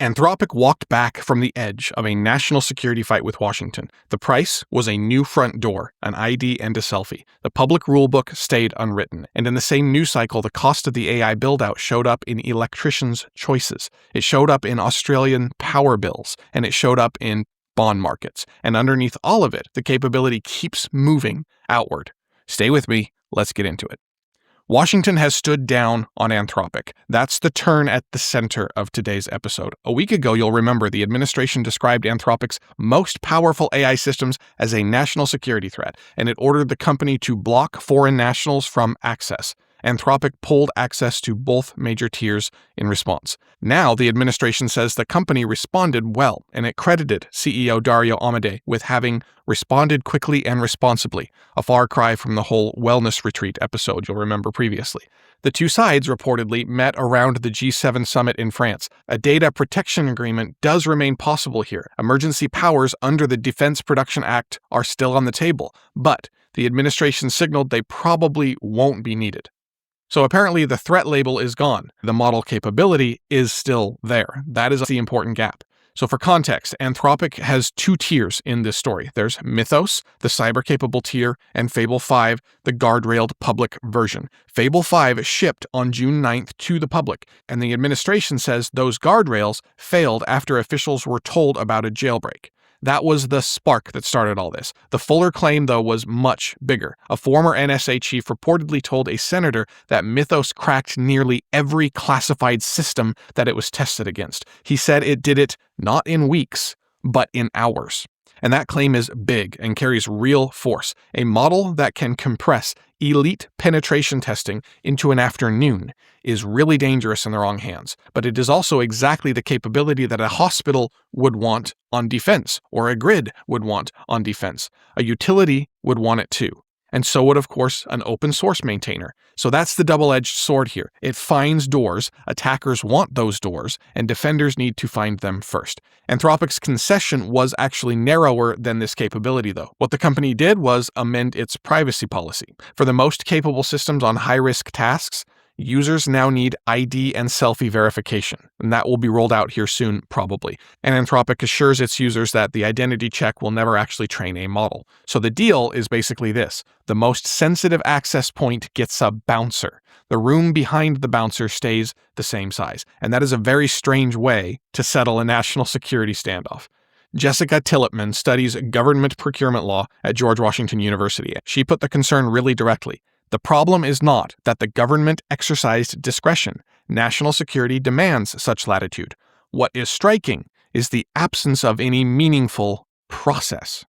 Anthropic walked back from the edge of a national security fight with Washington. The price was a new front door, an ID and a selfie. The public rulebook stayed unwritten. And in the same news cycle, the cost of the AI buildout showed up in electricians' choices. It showed up in Australian power bills, and it showed up in bond markets. And underneath all of it, the capability keeps moving outward. Stay with me. Let's get into it. Washington has stood down on Anthropic. That's the turn at the center of today's episode. A week ago, you'll remember the administration described Anthropic's most powerful AI systems as a national security threat, and it ordered the company to block foreign nationals from access. Anthropic pulled access to both major tiers in response. Now, the administration says the company responded well, and it credited CEO Dario Amodei with having responded quickly and responsibly, a far cry from the whole wellness retreat episode you'll remember previously. The two sides reportedly met around the G7 summit in France. A data protection agreement does remain possible here. Emergency powers under the Defense Production Act are still on the table, but the administration signaled they probably won't be needed. So apparently the threat label is gone. The model capability is still there. That is the important gap. So for context, Anthropic has two tiers in this story. There's Mythos, the cyber-capable tier, and Fable 5, the guardrailed public version. Fable 5 shipped on June 9th to the public, and the administration says those guardrails failed after officials were told about a jailbreak. That was the spark that started all this. The fuller claim, though, was much bigger. A former NSA chief reportedly told a senator that Mythos cracked nearly every classified system that it was tested against. He said it did it not in weeks, but in hours. And that claim is big and carries real force. A model that can compress elite penetration testing into an afternoon is really dangerous in the wrong hands. But it is also exactly the capability that a hospital would want on defense, or a grid would want on defense. A utility would want it too. And so would, of course, an open source maintainer. So that's the double-edged sword here. It finds doors, attackers want those doors, and defenders need to find them first. Anthropic's concession was actually narrower than this capability, though. What the company did was amend its privacy policy. For the most capable systems on high-risk tasks, users now need ID-and-selfie verification, and that will be rolled out here soon, probably. And Anthropic assures its users that the identity check will never actually train a model. So the deal is basically this. The most sensitive access point gets a bouncer. The room behind the bouncer stays the same size, and that is a very strange way to settle a national security standoff. Jessica Tillotman studies government procurement law at George Washington University. She put the concern really directly. The problem is not that the government exercised discretion. National security demands such latitude. What is striking is the absence of any meaningful process.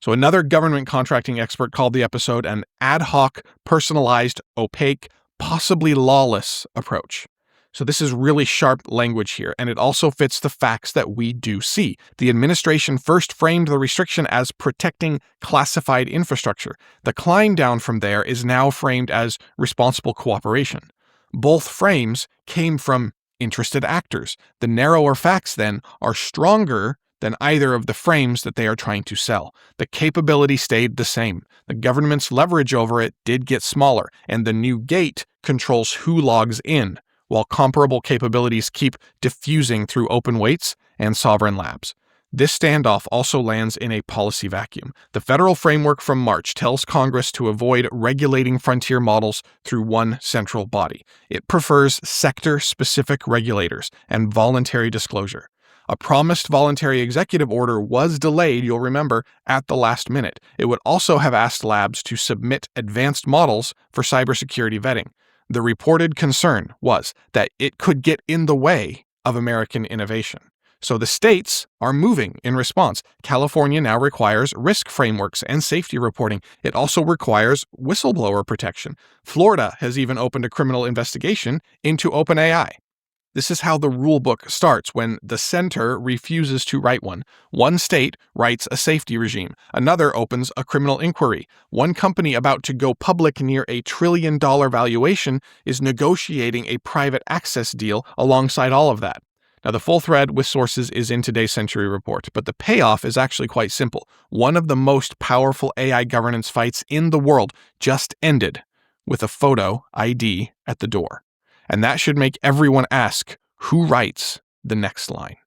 So another government contracting expert called the episode an ad hoc, personalized, opaque, possibly lawless approach. So this is really sharp language here, and it also fits the facts that we do see. The administration first framed the restriction as protecting classified infrastructure. The climb down from there is now framed as responsible cooperation. Both frames came from interested actors. The narrower facts, then, are stronger than either of the frames that they are trying to sell. The capability stayed the same. The government's leverage over it did get smaller, and the new gate controls who logs in, while comparable capabilities keep diffusing through open weights and sovereign labs. This standoff also lands in a policy vacuum. The federal framework from March tells Congress to avoid regulating frontier models through one central body. It prefers sector-specific regulators and voluntary disclosure. A promised voluntary executive order was delayed, you'll remember, at the last minute. It would also have asked labs to submit advanced models for cybersecurity vetting. The reported concern was that it could get in the way of American innovation. So the states are moving in response. California now requires risk frameworks and safety reporting. It also requires whistleblower protection. Florida has even opened a criminal investigation into OpenAI. This is how the rulebook starts when the center refuses to write one. One state writes a safety regime. Another opens a criminal inquiry. One company about to go public near $1 trillion valuation is negotiating a private access deal alongside all of that. Now, the full thread with sources is in today's Century Report, but the payoff is actually quite simple. One of the most powerful AI governance fights in the world just ended with a photo ID at the door. And that should make everyone ask, who writes the next line?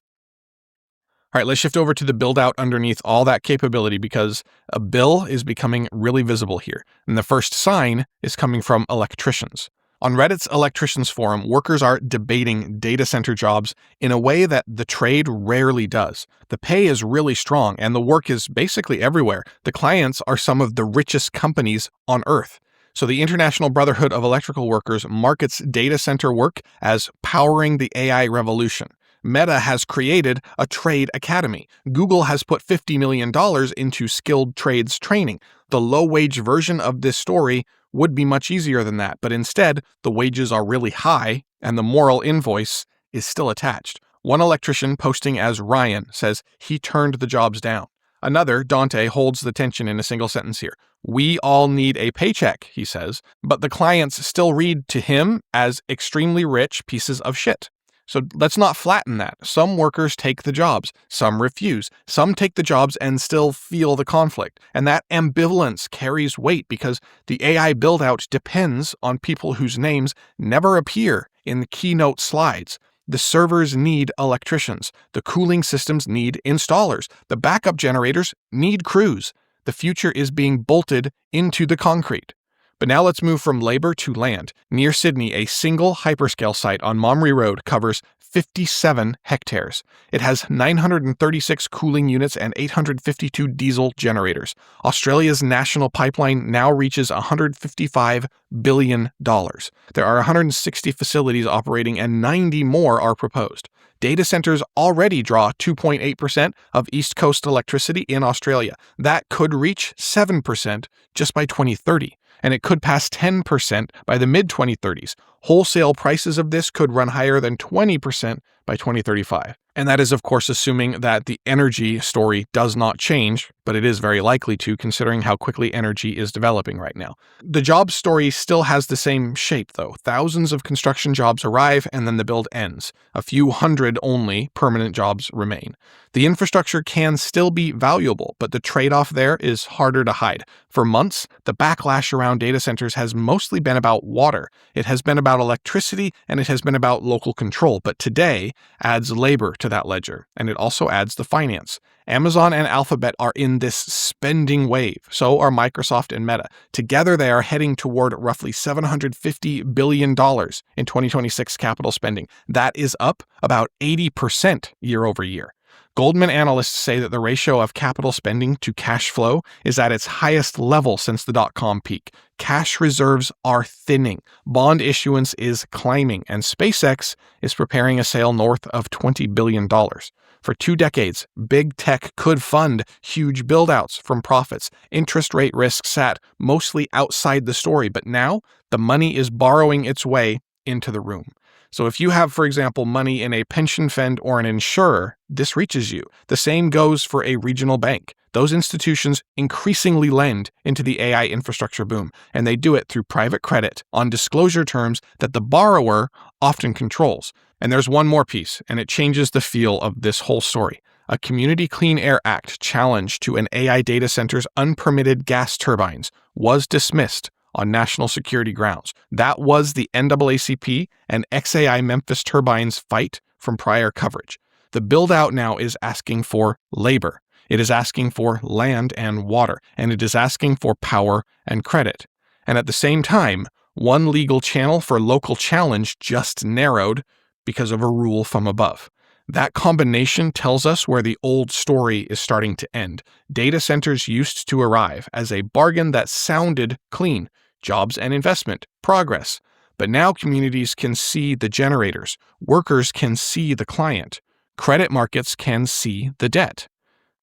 All right, let's shift over to the build out underneath all that capability because a bill is becoming really visible here. And the first sign is coming from electricians. On Reddit's electricians forum, workers are debating data center jobs in a way that the trade rarely does. The pay is really strong and the work is basically everywhere. The clients are some of the richest companies on Earth. So the International Brotherhood of Electrical Workers markets data center work as powering the AI revolution. Meta has created a trade academy. Google has put $50 million into skilled trades training. The low-wage version of this story would be much easier than that, but instead, the wages are really high and the moral invoice is still attached. One electrician posting as Ryan says he turned the jobs down. Another, Dante, holds the tension in a single sentence here. We all need a paycheck, he says, but the clients still read to him as extremely rich pieces of shit. So let's not flatten that. Some workers take the jobs, some refuse, some take the jobs and still feel the conflict. And that ambivalence carries weight because the AI build-out depends on people whose names never appear in the keynote slides. The servers need electricians. The cooling systems need installers. The backup generators need crews. The future is being bolted into the concrete. But now let's move from labor to land. Near Sydney, a single hyperscale site on Momry Road covers 57 hectares. It has 936 cooling units and 852 diesel generators. Australia's national pipeline now reaches $155 billion. There are 160 facilities operating and 90 more are proposed. Data centers already draw 2.8% of East Coast electricity in Australia. That could reach 7% just by 2030. And it could pass 10% by the mid-2030s. Wholesale prices of this could run higher than 20% by 2035. And that is, of course, assuming that the energy story does not change, but it is very likely to, considering how quickly energy is developing right now. The jobs story still has the same shape, though. Thousands of construction jobs arrive, and then the build ends. A few hundred only permanent jobs remain. The infrastructure can still be valuable, but the trade-off there is harder to hide. For months, the backlash around data centers has mostly been about water. It has been about electricity, and it has been about local control. But today adds labor to that ledger, and it also adds the finance. Amazon and Alphabet are in this spending wave. So are Microsoft and Meta. Together, they are heading toward roughly $750 billion in 2026 capital spending. That is up about 80% year over year. Goldman analysts say that the ratio of capital spending to cash flow is at its highest level since the dot-com peak. Cash reserves are thinning, bond issuance is climbing, and SpaceX is preparing a sale north of $20 billion. For 2 decades, big tech could fund huge build-outs from profits. Interest rate risk sat mostly outside the story, but now the money is borrowing its way into the room. So if you have, for example, money in a pension fund or an insurer, this reaches you. The same goes for a regional bank. Those institutions increasingly lend into the AI infrastructure boom, and they do it through private credit on disclosure terms that the borrower often controls. And there's one more piece, and it changes the feel of this whole story. A Community Clean Air Act challenge to an AI data center's unpermitted gas turbines was dismissed on national security grounds. That was the NAACP and XAI Memphis Turbines fight from prior coverage. The build-out now is asking for labor. It is asking for land and water, and it is asking for power and credit. And at the same time, one legal channel for local challenge just narrowed because of a rule from above. That combination tells us where the old story is starting to end. Data centers used to arrive as a bargain that sounded clean. Jobs and investment, progress. But now communities can see the generators. Workers can see the client. Credit markets can see the debt.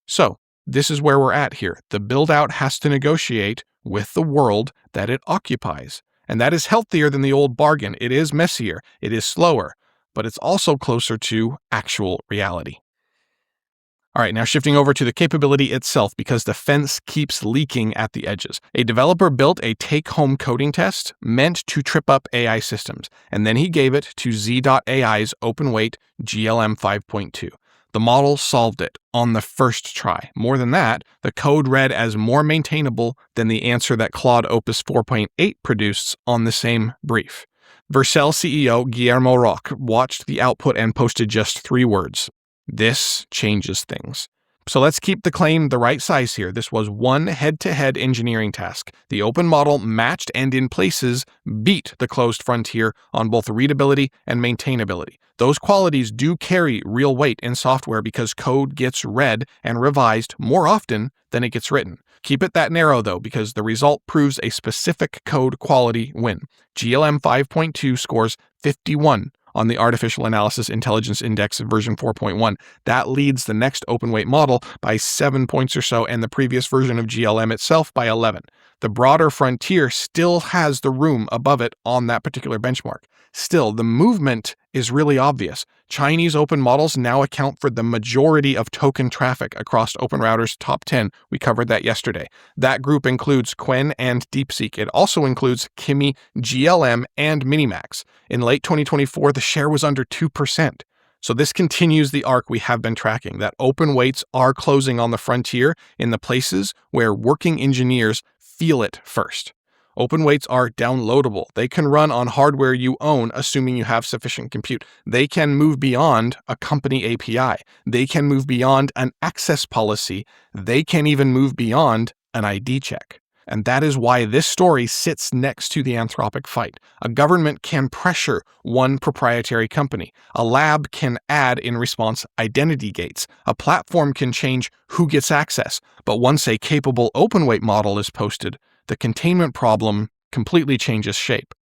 So, this is where we're at here. The build-out has to negotiate with the world that it occupies. And that is healthier than the old bargain. It is messier, it is slower, but it's also closer to actual reality. All right, now shifting over to the capability itself because the fence keeps leaking at the edges. A developer built a take-home coding test meant to trip up AI systems, and then he gave it to Z.AI's open-weight GLM 5.2. The model solved it on the first try. More than that, the code read as more maintainable than the answer that Claude Opus 4.8 produced on the same brief. Vercel CEO Guillermo Roch watched the output and posted just 3 words. This changes things. So let's keep the claim the right size here. This was one head-to-head engineering task. The open model matched and in places beat the closed frontier on both readability and maintainability. Those qualities do carry real weight in software because code gets read and revised more often than it gets written. Keep it that narrow though, because the result proves a specific code quality win. GLM 5.2 scores 51 on the Artificial Analysis Intelligence Index version 4.1. That leads the next open-weight model by 7 points or so, and the previous version of GLM itself by 11. The broader frontier still has the room above it on that particular benchmark. Still, the movement is really obvious. Chinese open models now account for the majority of token traffic across OpenRouter's top 10. We covered that yesterday. That group includes Qwen and DeepSeek. It also includes Kimi, GLM, and Minimax. In late 2024, the share was under 2%. So this continues the arc we have been tracking, that open weights are closing on the frontier in the places where working engineers feel it first. Open weights are downloadable. They can run on hardware you own, assuming you have sufficient compute. They can move beyond a company API. They can move beyond an access policy. They can even move beyond an ID check. And that is why this story sits next to the Anthropic fight. A government can pressure one proprietary company. A lab can add in response identity gates. A platform can change who gets access. But once a capable open-weight model is posted, the containment problem completely changes shape.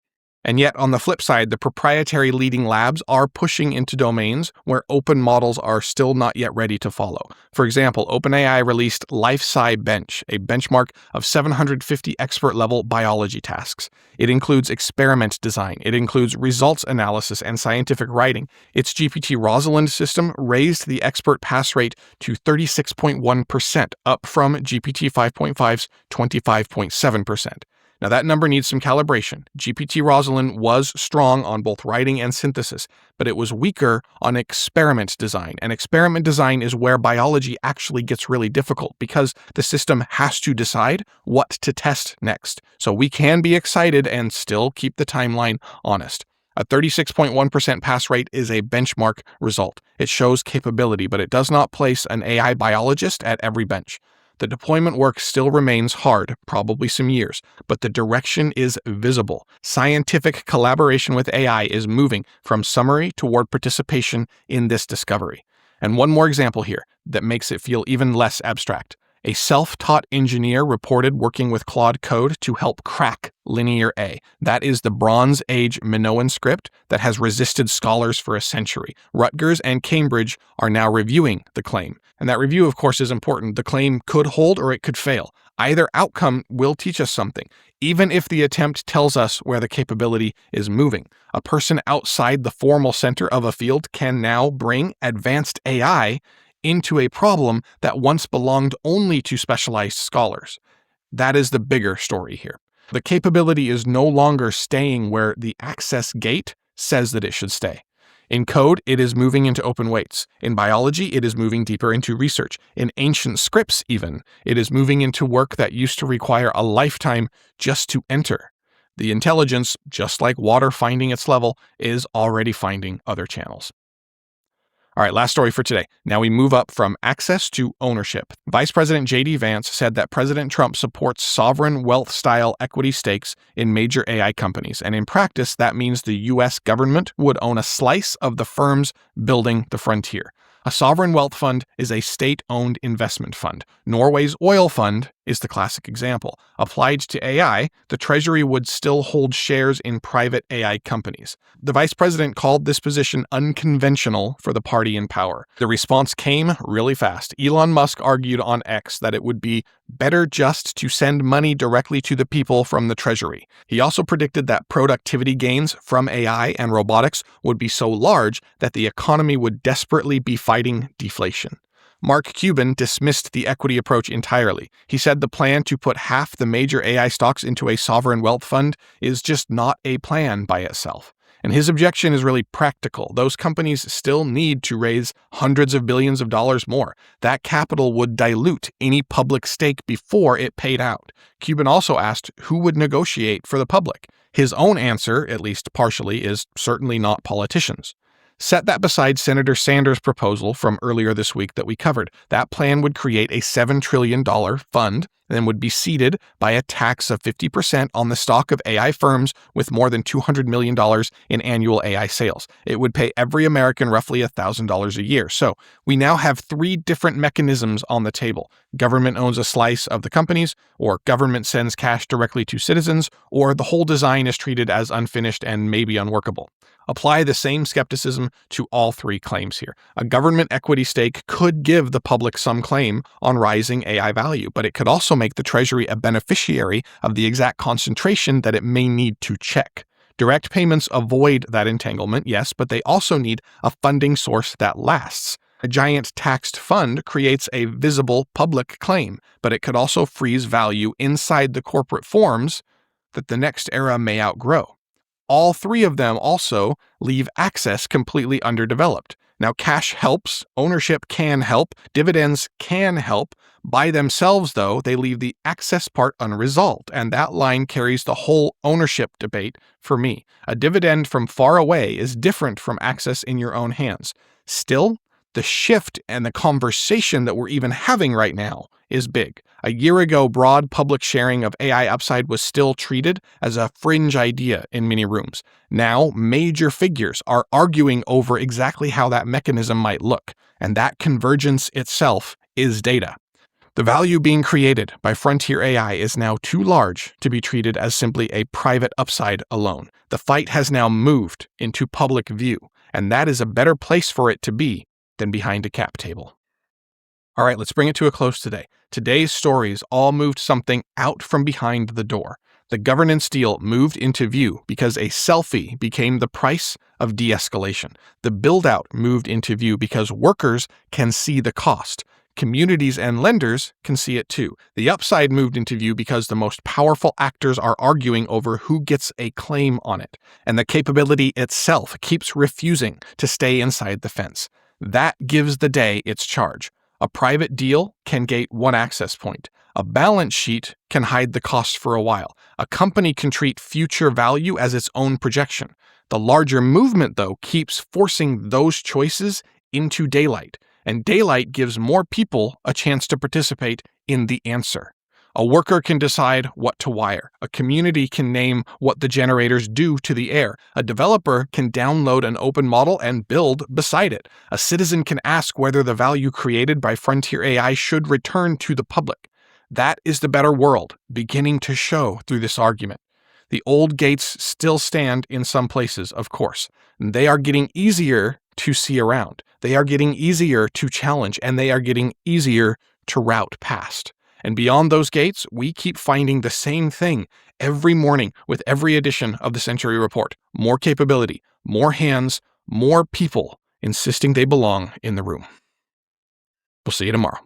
And yet, on the flip side, the proprietary leading labs are pushing into domains where open models are still not yet ready to follow. For example, OpenAI released LifeSciBench, a benchmark of 750 expert-level biology tasks. It includes experiment design. It includes results analysis and scientific writing. Its GPT Rosalind system raised the expert pass rate to 36.1%, up from GPT 5.5's 25.7%. Now that number needs some calibration. GPT Rosalind was strong on both writing and synthesis, but it was weaker on experiment design. And experiment design is where biology actually gets really difficult because the system has to decide what to test next. So we can be excited and still keep the timeline honest. A 36.1% pass rate is a benchmark result. It shows capability, but it does not place an AI biologist at every bench. The deployment work still remains hard, probably some years, but the direction is visible. Scientific collaboration with AI is moving from summary toward participation in this discovery. And one more example here that makes it feel even less abstract. A self-taught engineer reported working with Claude Code to help crack Linear A. That is the Bronze Age Minoan script that has resisted scholars for a century. Rutgers and Cambridge are now reviewing the claim. And that review, of course, is important. The claim could hold or it could fail. Either outcome will teach us something, even if the attempt tells us where the capability is moving. A person outside the formal center of a field can now bring advanced AI into a problem that once belonged only to specialized scholars. That is the bigger story here. The capability is no longer staying where the access gate says that it should stay. In code, it is moving into open weights. In biology, it is moving deeper into research. In ancient scripts, even, it is moving into work that used to require a lifetime just to enter. The intelligence, just like water finding its level, is already finding other channels. All right, last story for today. Now we move up from access to ownership. Vice President J.D. Vance said that President Trump supports sovereign wealth-style equity stakes in major AI companies. And in practice, that means the U.S. government would own a slice of the firms building the frontier. A sovereign wealth fund is a state-owned investment fund. Norway's oil fund is the classic example. Applied to AI, the Treasury would still hold shares in private AI companies. The vice president called this position unconventional for the party in power. The response came really fast. Elon Musk argued on X that it would be better just to send money directly to the people from the Treasury. He also predicted that productivity gains from AI and robotics would be so large that the economy would desperately be fighting deflation. Mark Cuban dismissed the equity approach entirely. He said the plan to put half the major AI stocks into a sovereign wealth fund is just not a plan by itself. And his objection is really practical. Those companies still need to raise hundreds of billions of dollars more. That capital would dilute any public stake before it paid out. Cuban also asked who would negotiate for the public. His own answer, at least partially, is certainly not politicians. Set that beside Senator Sanders' proposal from earlier this week that we covered. That plan would create a $7 trillion fund and then would be seeded by a tax of 50% on the stock of AI firms with more than $200 million in annual AI sales. It would pay every American roughly $1,000 a year. So we now have 3 different mechanisms on the table. Government owns a slice of the companies, or government sends cash directly to citizens, or the whole design is treated as unfinished and maybe unworkable. Apply the same skepticism to all 3 claims here. A government equity stake could give the public some claim on rising AI value, but it could also make the Treasury a beneficiary of the exact concentration that it may need to check. Direct payments avoid that entanglement, yes, but they also need a funding source that lasts. A giant taxed fund creates a visible public claim, but it could also freeze value inside the corporate forms that the next era may outgrow. All 3 of them also leave access completely underdeveloped. Now, cash helps, ownership can help, dividends can help. By themselves, though, they leave the access part unresolved, and that line carries the whole ownership debate for me. A dividend from far away is different from access in your own hands. Still, the shift and the conversation that we're even having right now is big. A year ago, broad public sharing of AI upside was still treated as a fringe idea in many rooms. Now, major figures are arguing over exactly how that mechanism might look, and that convergence itself is data. The value being created by frontier AI is now too large to be treated as simply a private upside alone. The fight has now moved into public view, and that is a better place for it to be than behind a cap table. All right, let's bring it to a close today. Today's stories all moved something out from behind the door. The governance deal moved into view because a selfie became the price of de-escalation. The buildout moved into view because workers can see the cost. Communities and lenders can see it too. The upside moved into view because the most powerful actors are arguing over who gets a claim on it. And the capability itself keeps refusing to stay inside the fence. That gives the day its charge. A private deal can gate one access point. A balance sheet can hide the cost for a while. A company can treat future value as its own projection. The larger movement, though, keeps forcing those choices into daylight, and daylight gives more people a chance to participate in the answer. A worker can decide what to wire. A community can name what the generators do to the air. A developer can download an open model and build beside it. A citizen can ask whether the value created by frontier AI should return to the public. That is the better world beginning to show through this argument. The old gates still stand in some places, of course. They are getting easier to see around. They are getting easier to challenge, and they are getting easier to route past. And beyond those gates, we keep finding the same thing every morning with every edition of the Century Report. More capability, more hands, more people insisting they belong in the room. We'll see you tomorrow.